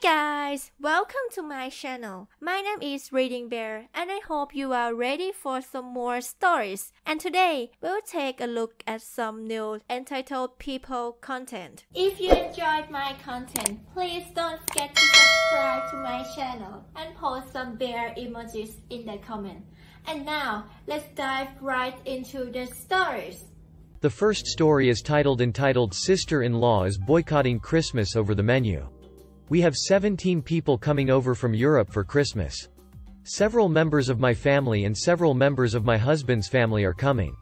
guys, welcome to my channel. My name is ReadingBear and I hope you are ready for some more stories. And today, we'll take a look at some new entitled people content. If you enjoyed my content, please don't forget to subscribe to my channel and post some bear emojis in the comment. And now, let's dive right into the stories. The first story is entitled Sister-in-Law is Boycotting Christmas Over the Menu. We have 17 people coming over from Europe for Christmas. Several members of my family and several members of my husband's family are coming.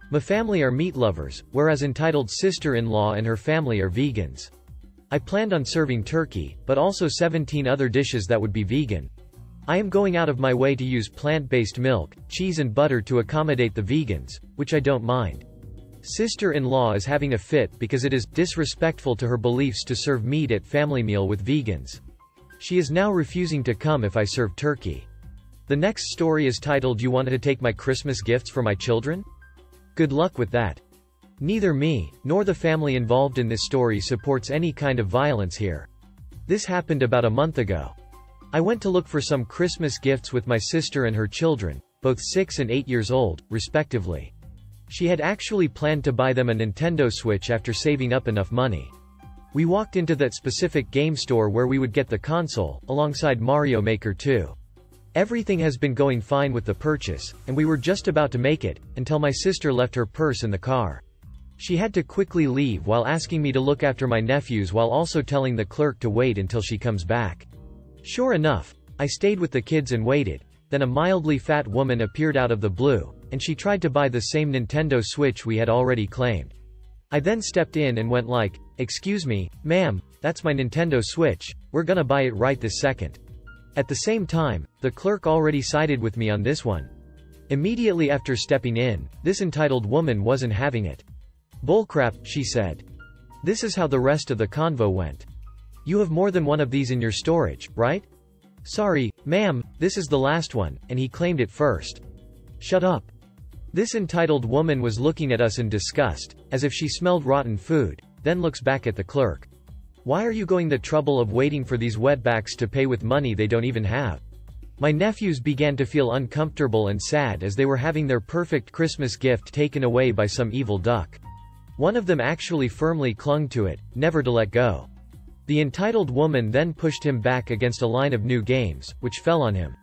My family are meat lovers, whereas entitled Sister-in-Law and her family are vegans. I planned on serving turkey, but also 17 other dishes that would be vegan. I am going out of my way to use plant-based milk, cheese and butter to accommodate the vegans, which I don't mind. Sister-in-law is having a fit because it is disrespectful to her beliefs to serve meat at family meal with vegans. She is now refusing to come if I serve turkey. The next story is titled You Want to Take My Christmas Gifts for My Children? Good luck with that. Neither me, nor the family involved in this story supports any kind of violence here. This happened about a month ago. I went to look for some Christmas gifts with my sister and her children, both 6 and 8 years old, respectively. She had actually planned to buy them a Nintendo Switch after saving up enough money. We walked into that specific game store where we would get the console, alongside Mario Maker 2. Everything has been going fine with the purchase, and we were just about to make it, until my sister left her purse in the car. She had to quickly leave while asking me to look after my nephews while also telling the clerk to wait until she comes back. Sure enough, I stayed with the kids and waited. Then a mildly fat woman appeared out of the blue, and she tried to buy the same Nintendo Switch we had already claimed. I then stepped in and went like, "Excuse me, ma'am, that's my Nintendo Switch, we're gonna buy it right this second." At the same time, the clerk already sided with me on this one. Immediately after stepping in, this entitled woman wasn't having it. "Bullcrap," she said. This is how the rest of the convo went. "You have more than one of these in your storage, right?" "Sorry, ma'am, this is the last one, and he claimed it first." "Shut up." This entitled woman was looking at us in disgust, as if she smelled rotten food, then looks back at the clerk. "Why are you going the trouble of waiting for these wetbacks to pay with money they don't even have?" My nephews began to feel uncomfortable and sad as they were having their perfect Christmas gift taken away by some evil duck. One of them actually firmly clung to it, never to let go. The entitled woman then pushed him back against a line of new games, which fell on him.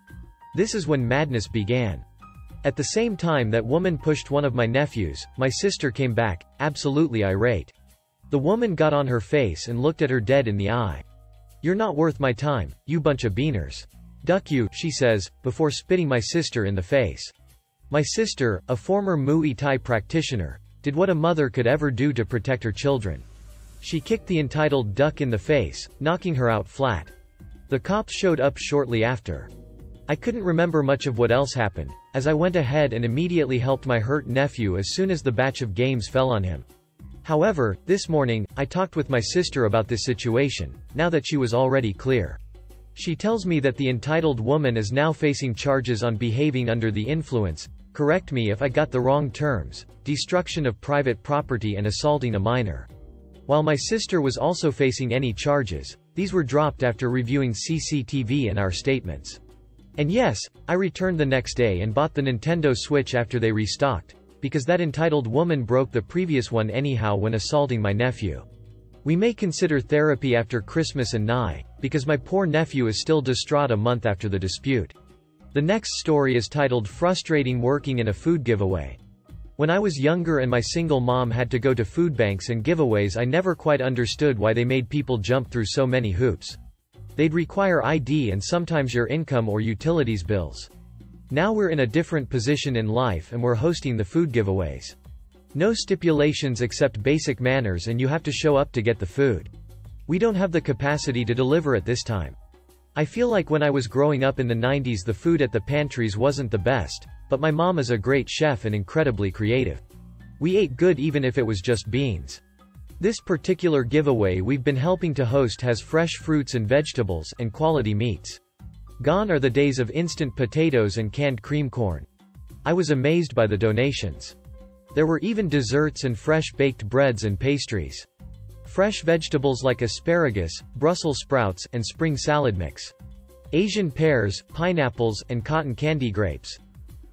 This is when madness began. At the same time that woman pushed one of my nephews, my sister came back, absolutely irate. The woman got on her face and looked at her dead in the eye. "You're not worth my time, you bunch of beaners. Duck you," she says, before spitting my sister in the face. My sister, a former Muay Thai practitioner, did what a mother could ever do to protect her children. She kicked the entitled duck in the face, knocking her out flat. The cops showed up shortly after. I couldn't remember much of what else happened, as I went ahead and immediately helped my hurt nephew as soon as the batch of games fell on him. However, this morning, I talked with my sister about this situation, now that she was already clear. She tells me that the entitled woman is now facing charges on behaving under the influence, correct me if I got the wrong terms, destruction of private property and assaulting a minor. While my sister was also facing any charges, these were dropped after reviewing CCTV and our statements. And yes, I returned the next day and bought the Nintendo Switch after they restocked, because that entitled woman broke the previous one anyhow when assaulting my nephew. We may consider therapy after Christmas and Nye, because my poor nephew is still distraught a month after the dispute. The next story is titled Frustrating Working in a Food Giveaway. When I was younger and my single mom had to go to food banks and giveaways, I never quite understood why they made people jump through so many hoops. They'd require ID and sometimes your income or utilities bills. Now we're in a different position in life and we're hosting the food giveaways. No stipulations except basic manners and you have to show up to get the food. We don't have the capacity to deliver at this time. I feel like when I was growing up in the 90s the food at the pantries wasn't the best, but my mom is a great chef and incredibly creative. We ate good even if it was just beans. This particular giveaway we've been helping to host has fresh fruits and vegetables and quality meats. Gone are the days of instant potatoes and canned cream corn. I was amazed by the donations. There were even desserts and fresh baked breads and pastries. Fresh vegetables like asparagus, Brussels sprouts, and spring salad mix. Asian pears, pineapples, and cotton candy grapes.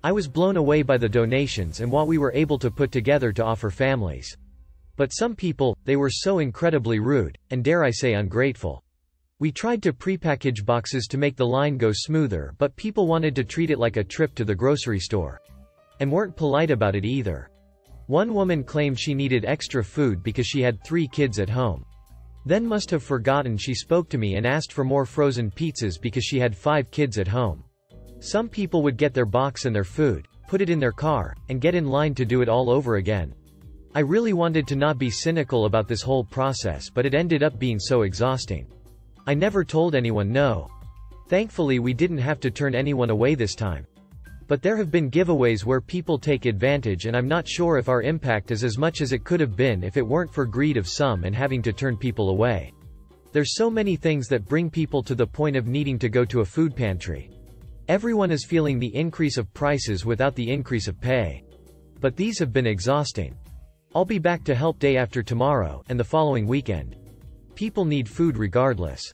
I was blown away by the donations and what we were able to put together to offer families. But some people, they were so incredibly rude, and dare I say ungrateful. We tried to prepackage boxes to make the line go smoother, but people wanted to treat it like a trip to the grocery store. And weren't polite about it either. One woman claimed she needed extra food because she had 3 kids at home. Then must have forgotten she spoke to me and asked for more frozen pizzas because she had 5 kids at home. Some people would get their box and their food, put it in their car, and get in line to do it all over again. I really wanted to not be cynical about this whole process, but it ended up being so exhausting. I never told anyone no. Thankfully we didn't have to turn anyone away this time. But there have been giveaways where people take advantage, and I'm not sure if our impact is as much as it could have been if it weren't for greed of some and having to turn people away. There's so many things that bring people to the point of needing to go to a food pantry. Everyone is feeling the increase of prices without the increase of pay. But these have been exhausting. I'll be back to help day after tomorrow, and the following weekend. People need food regardless.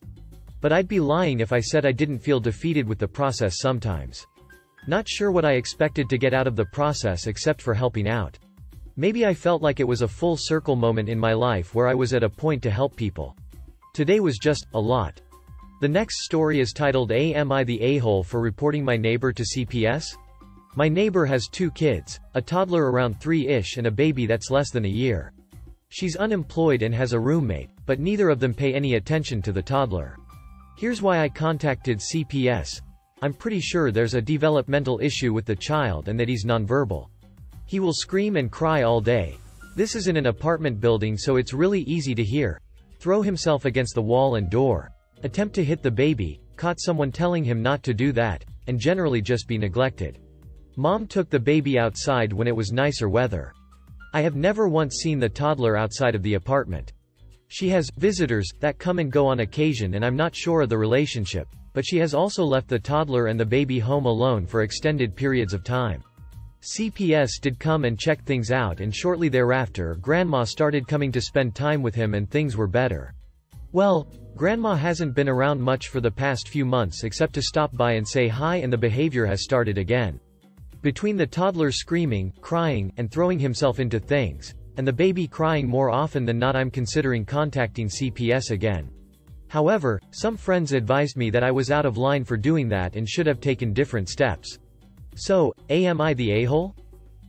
But I'd be lying if I said I didn't feel defeated with the process sometimes. Not sure what I expected to get out of the process except for helping out. Maybe I felt like it was a full circle moment in my life where I was at a point to help people. Today was just a lot. The next story is titled Am I the A-hole for reporting my neighbor to CPS? My neighbor has 2 kids, a toddler around 3-ish and a baby that's less than a year. She's unemployed and has a roommate, but neither of them pay any attention to the toddler. Here's why I contacted CPS. I'm pretty sure there's a developmental issue with the child and that he's nonverbal. He will scream and cry all day. This is in an apartment building, so it's really easy to hear. Throw himself against the wall and door. Attempt to hit the baby, caught someone telling him not to do that, and generally just be neglected. Mom took the baby outside when it was nicer weather. I have never once seen the toddler outside of the apartment. She has visitors that come and go on occasion, and I'm not sure of the relationship, but she has also left the toddler and the baby home alone for extended periods of time. CPS did come and check things out, and shortly thereafter Grandma started coming to spend time with him and things were better. Well, Grandma hasn't been around much for the past few months except to stop by and say hi, and the behavior has started again. Between the toddler screaming, crying, and throwing himself into things, and the baby crying more often than not, I'm considering contacting CPS again. However, some friends advised me that I was out of line for doing that and should have taken different steps. So, am I the a-hole?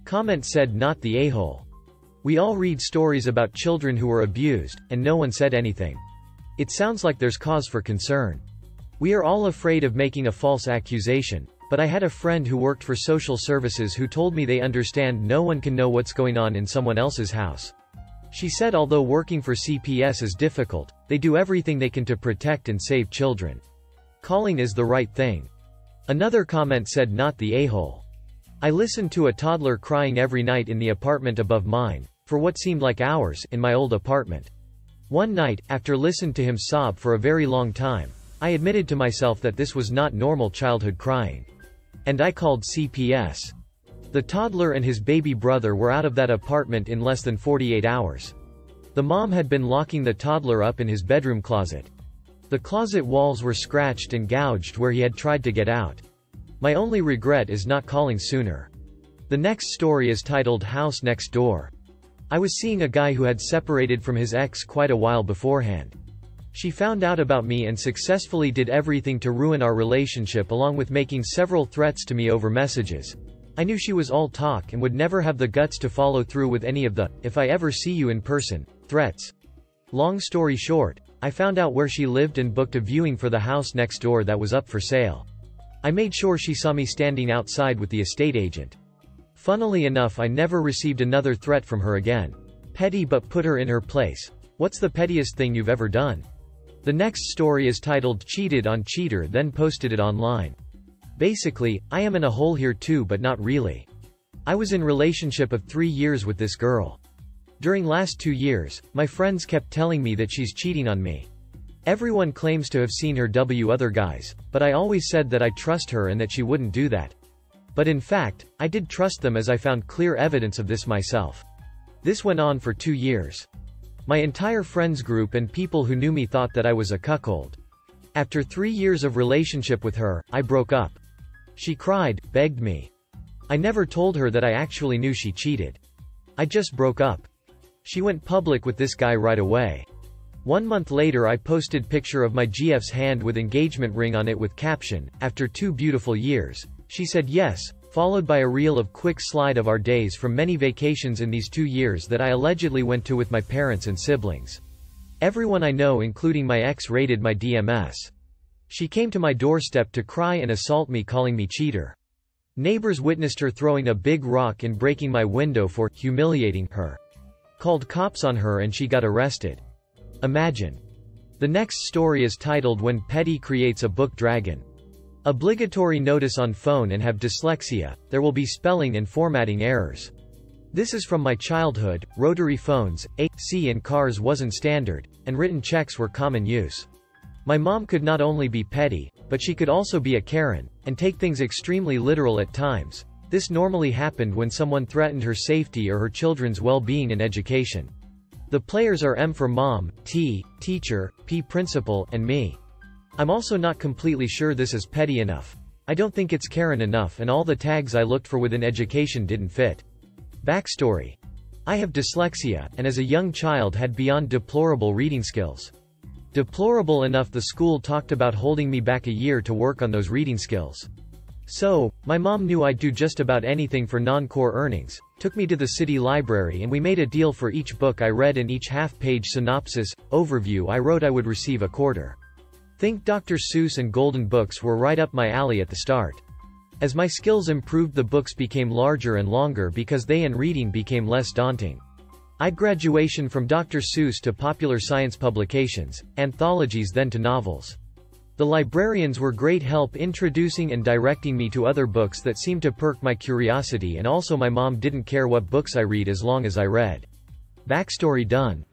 Comment said not the a-hole. We all read stories about children who were abused, and no one said anything. It sounds like there's cause for concern. We are all afraid of making a false accusation, but I had a friend who worked for social services who told me they understand no one can know what's going on in someone else's house. She said although working for CPS is difficult, they do everything they can to protect and save children. Calling is the right thing. Another comment said not the a-hole. I listened to a toddler crying every night in the apartment above mine, for what seemed like hours, in my old apartment. One night, after listening to him sob for a very long time, I admitted to myself that this was not normal childhood crying. And I called CPS. The toddler and his baby brother were out of that apartment in less than 48 hours. The mom had been locking the toddler up in his bedroom closet. The closet walls were scratched and gouged where he had tried to get out. My only regret is not calling sooner. The next story is titled House Next Door. I was seeing a guy who had separated from his ex quite a while beforehand. She found out about me and successfully did everything to ruin our relationship, along with making several threats to me over messages. I knew she was all talk and would never have the guts to follow through with any of the "if I ever see you in person" threats. Long story short, I found out where she lived and booked a viewing for the house next door that was up for sale. I made sure she saw me standing outside with the estate agent. Funnily enough, I never received another threat from her again. Petty, but put her in her place. What's the pettiest thing you've ever done? The next story is titled Cheated on Cheater, then posted it online. Basically, I am in a hole here too, but not really. I was in relationship of 3 years with this girl. During last 2 years, my friends kept telling me that she's cheating on me. Everyone claims to have seen her w other guys, but I always said that I trust her and that she wouldn't do that. But in fact, I did trust them, as I found clear evidence of this myself. This went on for 2 years. My entire friends group and people who knew me thought that I was a cuckold. After 3 years of relationship with her, I broke up. She cried, begged me. I never told her that I actually knew she cheated. I just broke up. She went public with this guy right away. 1 month later I posted picture of my GF's hand with engagement ring on it with caption, "After 2 beautiful years." She said yes, followed by a reel of quick slide of our days from many vacations in these 2 years that I allegedly went to with my parents and siblings. Everyone I know including my ex rated my DMS. She came to my doorstep to cry and assault me, calling me cheater. Neighbors witnessed her throwing a big rock and breaking my window for humiliating her. Called cops on her and she got arrested. Imagine. The next story is titled When Petty Creates a Book Dragon. Obligatory notice on phone and have dyslexia, there will be spelling and formatting errors. This is from my childhood. Rotary phones, AC in cars wasn't standard, and written checks were common use. My mom could not only be petty, but she could also be a Karen, and take things extremely literal at times. This normally happened when someone threatened her safety or her children's well-being and education. The players are M for mom, T, teacher, P principal, and me. I'm also not completely sure this is petty enough. I don't think it's Karen enough, and all the tags I looked for within education didn't fit. Backstory. I have dyslexia, and as a young child had beyond deplorable reading skills. Deplorable enough the school talked about holding me back a year to work on those reading skills. So, my mom knew I'd do just about anything for non-core earnings, took me to the city library and we made a deal for each book I read and each half-page synopsis, overview I wrote I would receive a quarter. Think Dr. Seuss and Golden books were right up my alley at the start. As my skills improved the books became larger and longer because they and reading became less daunting. I'd graduation from Dr. Seuss to popular science publications, anthologies then to novels. The librarians were great help introducing and directing me to other books that seemed to perk my curiosity, and also my mom didn't care what books I read as long as I read. Backstory done.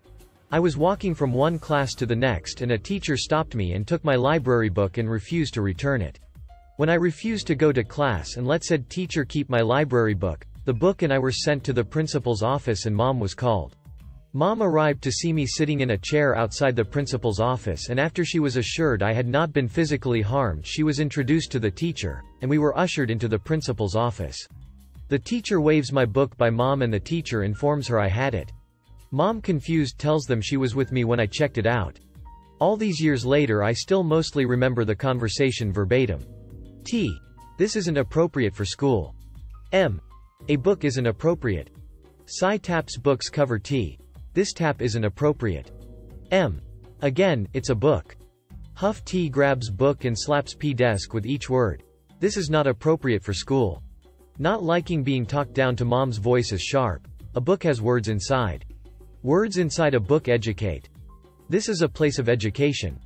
I was walking from one class to the next and a teacher stopped me and took my library book and refused to return it. When I refused to go to class and let said teacher keep my library book, the book and I were sent to the principal's office and mom was called. Mom arrived to see me sitting in a chair outside the principal's office, and after she was assured I had not been physically harmed, she was introduced to the teacher, and we were ushered into the principal's office. The teacher waves my book by mom and the teacher informs her I had it. Mom, confused, tells them she was with me when I checked it out. All these years later I still mostly remember the conversation verbatim. T. This isn't appropriate for school. M. A book isn't appropriate. Psy taps books cover T. This tap isn't appropriate. M. Again, it's a book. Huff. T grabs book and slaps P desk with each word. This is not appropriate for school. Not liking being talked down to mom's voice is sharp. A book has words inside. Words inside a book educate. This is a place of education.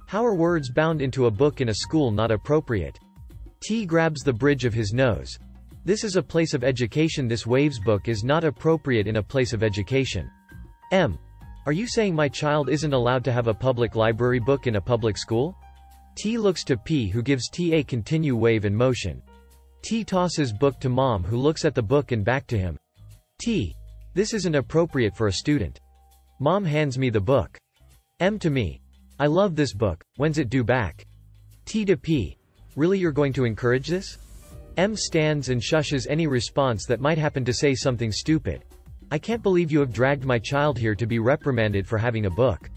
How are words bound into a book in a school not appropriate? T grabs the bridge of his nose. This is a place of education. This waves book is not appropriate in a place of education. M. Are you saying my child isn't allowed to have a public library book in a public school? T looks to P, who gives T a continue wave and motion. T tosses book to mom, who looks at the book and back to him. T. This isn't appropriate for a student. Mom hands me the book. M to me. I love this book, when's it due back? T to P. Really, you're going to encourage this? M stands and shushes any response that might happen to say something stupid. I can't believe you have dragged my child here to be reprimanded for having a book.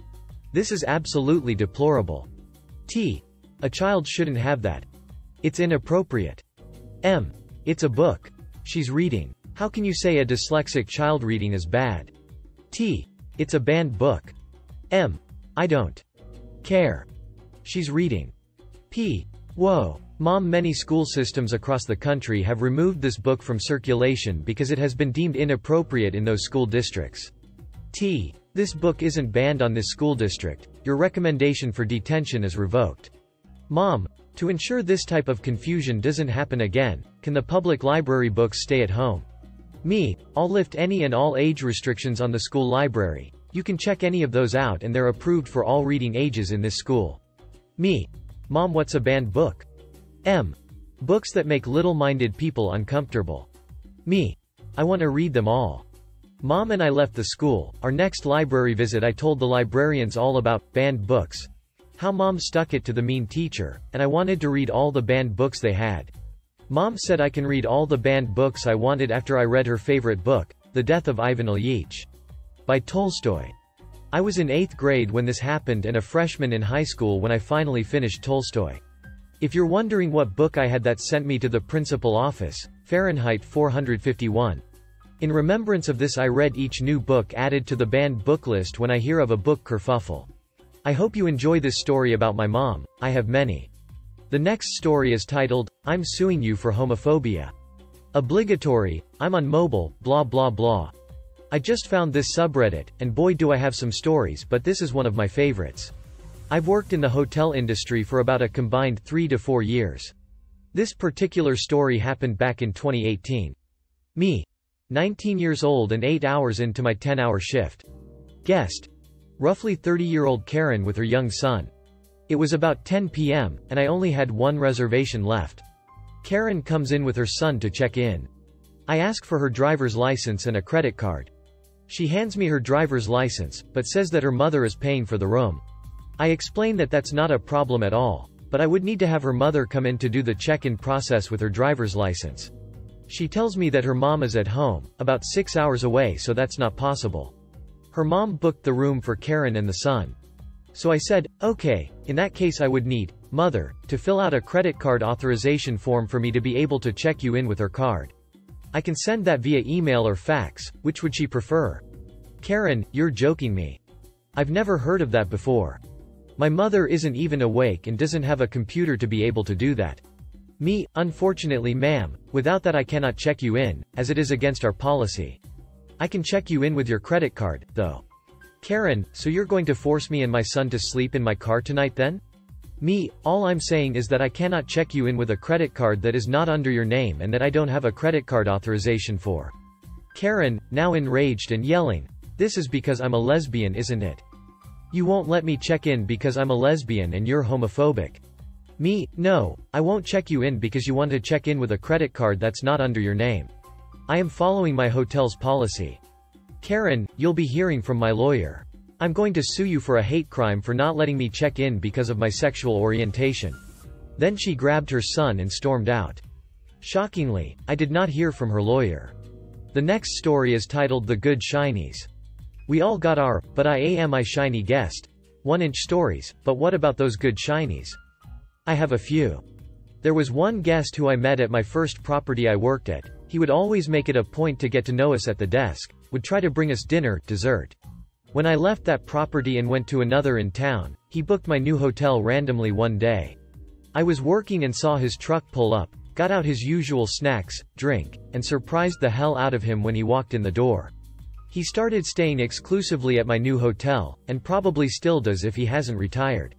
This is absolutely deplorable. T. A child shouldn't have that. It's inappropriate. M. It's a book. She's reading. How can you say a dyslexic child reading is bad? T. It's a banned book. M. I don't care. She's reading. P. Whoa. Mom, many school systems across the country have removed this book from circulation because it has been deemed inappropriate in those school districts. T. This book isn't banned on this school district. Your recommendation for detention is revoked. Mom, to ensure this type of confusion doesn't happen again, can the public library books stay at home? Me, I'll lift any and all age restrictions on the school library. You can check any of those out and they're approved for all reading ages in this school. Me. Mom, what's a banned book? M. Books that make little-minded people uncomfortable. Me. I want to read them all. Mom and I left the school. Our next library visit I told the librarians all about banned books. How Mom stuck it to the mean teacher, and I wanted to read all the banned books they had. Mom said I can read all the banned books I wanted after I read her favorite book, The Death of Ivan Ilyich by Tolstoy. I was in 8th grade when this happened and a freshman in high school when I finally finished Tolstoy. If you're wondering what book I had that sent me to the principal office, Fahrenheit 451. In remembrance of this I read each new book added to the banned book list when I hear of a book kerfuffle. I hope you enjoy this story about my mom. I have many. The next story is titled, I'm Suing You for Homophobia. Obligatory, I'm on mobile, blah blah blah. I just found this subreddit, and boy do I have some stories, but this is one of my favorites. I've worked in the hotel industry for about a combined 3 to 4 years. This particular story happened back in 2018. Me. 19 years old and 8 hours into my 10-hour shift. Guest. Roughly 30-year-old Karen with her young son. It was about 10 p.m., and I only had one reservation left. Karen comes in with her son to check in. I ask for her driver's license and a credit card. She hands me her driver's license, but says that her mother is paying for the room. I explain that that's not a problem at all, but I would need to have her mother come in to do the check-in process with her driver's license. She tells me that her mom is at home, about 6 hours away, so that's not possible. Her mom booked the room for Karen and the son. So I said, okay, in that case I would need, mother, to fill out a credit card authorization form for me to be able to check you in with her card. I can send that via email or fax, which would she prefer? Karen, you're joking me. I've never heard of that before. My mother isn't even awake and doesn't have a computer to be able to do that. Me, unfortunately ma'am, without that I cannot check you in, as it is against our policy. I can check you in with your credit card, though. Karen, so you're going to force me and my son to sleep in my car tonight then? Me, all I'm saying is that I cannot check you in with a credit card that is not under your name and that I don't have a credit card authorization for. Karen, now enraged and yelling, this is because I'm a lesbian, isn't it? You won't let me check in because I'm a lesbian and you're homophobic. Me, no, I won't check you in because you want to check in with a credit card that's not under your name. I am following my hotel's policy. Karen, you'll be hearing from my lawyer. I'm going to sue you for a hate crime for not letting me check in because of my sexual orientation. Then she grabbed her son and stormed out. Shockingly, I did not hear from her lawyer. The next story is titled The Good Shinies. We all got our, but I am I shiny guessed. 1-inch stories, but what about those good shinies? I have a few. There was one guest who I met at my first property I worked at. He would always make it a point to get to know us at the desk, would try to bring us dinner, dessert. When I left that property and went to another in town, he booked my new hotel randomly one day. I was working and saw his truck pull up, got out his usual snacks, drink, and surprised the hell out of him when he walked in the door. He started staying exclusively at my new hotel, and probably still does if he hasn't retired.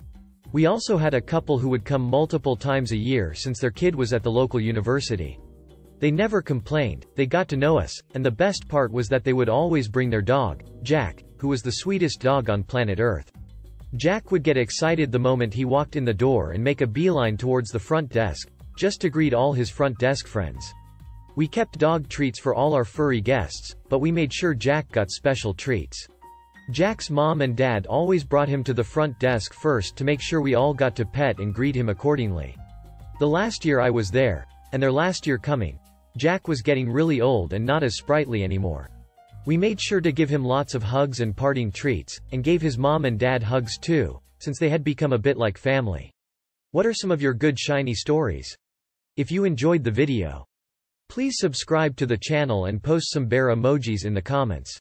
We also had a couple who would come multiple times a year since their kid was at the local university. They never complained, they got to know us, and the best part was that they would always bring their dog, Jack, who was the sweetest dog on planet Earth. Jack would get excited the moment he walked in the door and make a beeline towards the front desk, just to greet all his front desk friends. We kept dog treats for all our furry guests, but we made sure Jack got special treats. Jack's mom and dad always brought him to the front desk first to make sure we all got to pet and greet him accordingly. The last year I was there, and their last year coming, Jack was getting really old and not as sprightly anymore. We made sure to give him lots of hugs and parting treats, and gave his mom and dad hugs too, since they had become a bit like family. What are some of your good shiny stories? If you enjoyed the video, please subscribe to the channel and post some bear emojis in the comments.